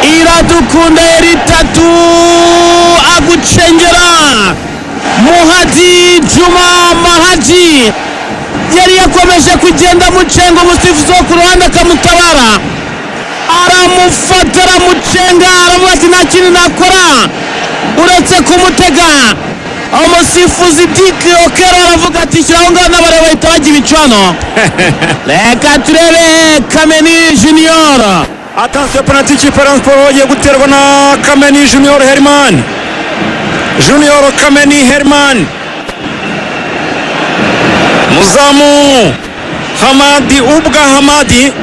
Iradukunda Eritatu agucengera Muhadi Juma Mahaji yari yakomeje kugenda mucenga umusifuzi wo ku ruhande akamutabara aramufata aramucenga aravuga ati nta kintu nakora uretse kumutega. Umusifuzi Dick Okero aravuga ati shyiraho ngaho n'abareba bahita bajya ibicano. Reka turebe Kameni Junior. Attention penalty kipe Rayon Sports bagiye guterwa na Kameni Junior Herman. Junior Kameni Herman. Muzamu Hamadi Ubwa Hamadi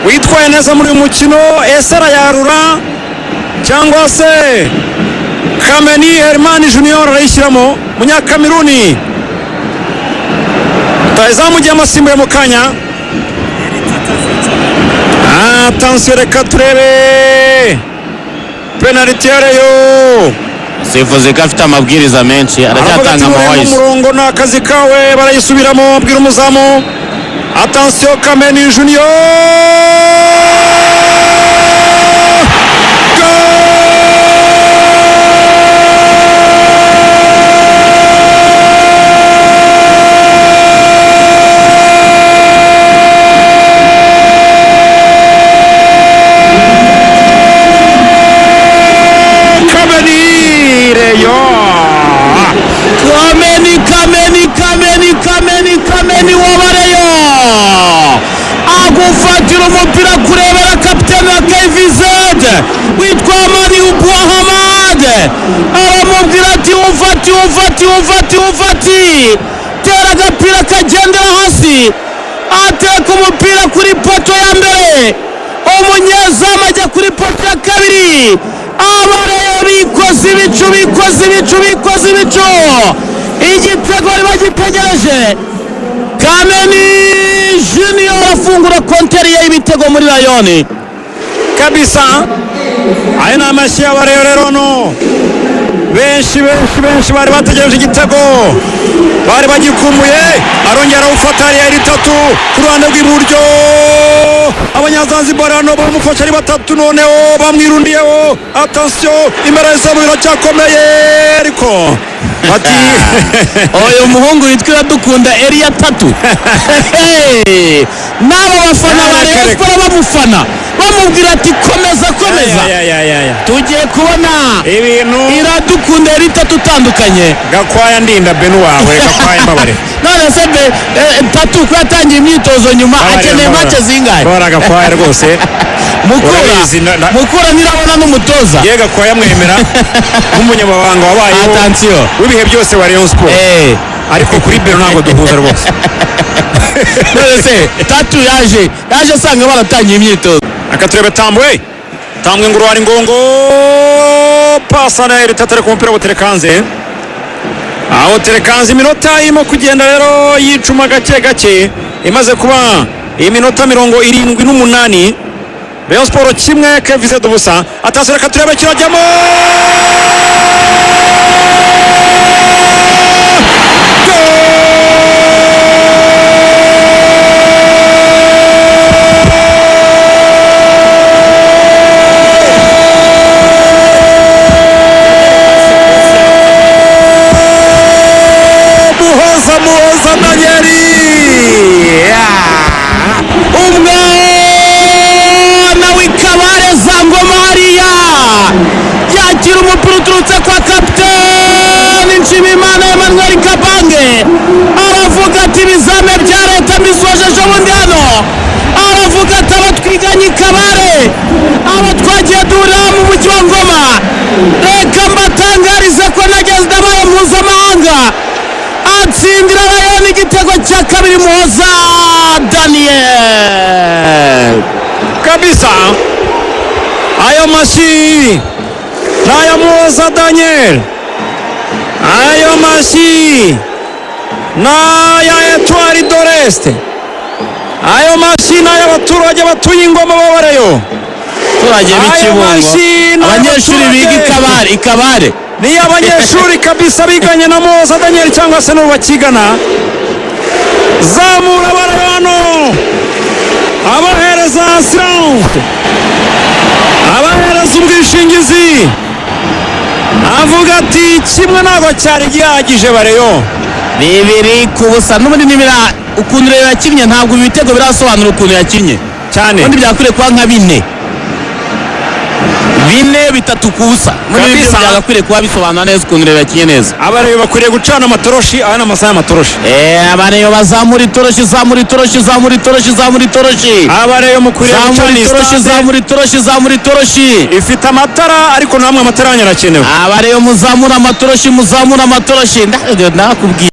witwaye neza muri uyu mukino, ese arayarura cyangwa se Kameni Herman Junior arayishyiramo Munyakameruni. Tazamu giye amasimbuye mu kanya. Attention reka turebe penalty yareyo. Sifuzi gafite amabwiriza menshi aracyatanga amawayisi. Umurongo n'akazi kawe barayisubiramo abwira umuzamu. Attention Kameni Junior. Kameni wabareyo agufatira umupira kurebera kapiteni wa KVZ witwa Mani Ubwa Hamad aramubwira ati umfati tera agapira kagendera hasi ateka umupira kuri poto ya mbere, umunyezamu ajya kuri poto ya kabiri. Abareyo bikoze ibicu igitego bagitegereje. Kameni Junior afungura konteri y'ibitego muri Rayon kabisa. Aya ni amashyi y'abareyo rero no benshi bari bategereje igitego, bari bagikumbuye. Arongera ufata yari itatu ku ruhande rw'iburyo. Abanyazanzibar hano bamufasha ari batatu, noneho bamwirundiyeho. Attention imbere y'izamu biracyakomeye ariko ati uyu muhungu witwa Iradukunda Elia Tatu n'abo bafana ba Rayon Sports bamufana bamubwira ati komeza tugiye kubona ibintu Iradukunda Elia Tatu utandukanye. Gakwaya ndinda Benu wawe Gakwaya mbabare none se Tatu ko yatangiye imyitozo nyuma akeneye match zingahe bora Gakwaya rwose mukura nirabona n'umutoza ye Gakwaya mwemera nk'umunyamabanga wabaye attention w'ibihe byose wa Rayon Sports ariko kuri Benu ntabwo duhuza rwose. none se Tatu yaje asanga baratangiye imyitozo. Akaturebe Tambwe nguru ari ngongo pasa na Eritatu ku mupira buterekanze aho terekanze. Iminota irimo kugenda rero yicuma gake imaze kuba iminota 78. Rayon Sports kimwe KVZ ubusa. Atasira katurebe kirajyamo Muhoza Danieli umwana w'Ikabare Zangoma hariya yakira umupira uturutse kwa kapiteni Nshimiyimana Emmanuel Kabange aravuga ati ibizame bya leta mbisojeje ubundi hano. Aravuga ati abo twiganye Ikabare, abo twagiye duhurira mu mujyi wa Ngoma, reka mbatangarize ko nageze ndabaye mpuzamahanga. Atsindira Rayon igitego cya kabiri Muhoza Daniel kabisa. Ayo mashi n'aya Muhoza Daniel, ayo mashi n'aya Etoile d'Oreste, ayo mashi n'aya abaturage batuye Ingoma b'Abareyo, turage b'Ikibungo, abanyeshuri biga Ikabare ni abanyeshuri kabisa biganye na Muhoza Daniel cyangwa se n'ubu bakigana. Zamura Abareyo abahereza silence umwishingizi avuga ati kimwe ntabwo cyari gihagije bareyo. 2-0 n'ubundi nibira ukuntu rero yakinnye ntabwo ibi bitego birasobanura ukuntu yakinnye cyane, ubundi byakwiriye kuba nka 4 3-0 muri ibyo byagakwiriye kuba bisobanura neza ukuntu rero yakinnye neza. abareyo bakwiriye gucana amatoroshi, aya ni amasaha y'amatoroshi. Abareyo bazamura itoroshi, zamura itoroshi, zamura itoroshi, zamura itoroshi, abareyo mukwiriye gucana zamura itoroshi, zamura itoroshi, ifite amatara ariko namwe amatara yanyu arakenewe. abareyo muzamura amatoroshi, muzamura amatoroshi, ndakubwiye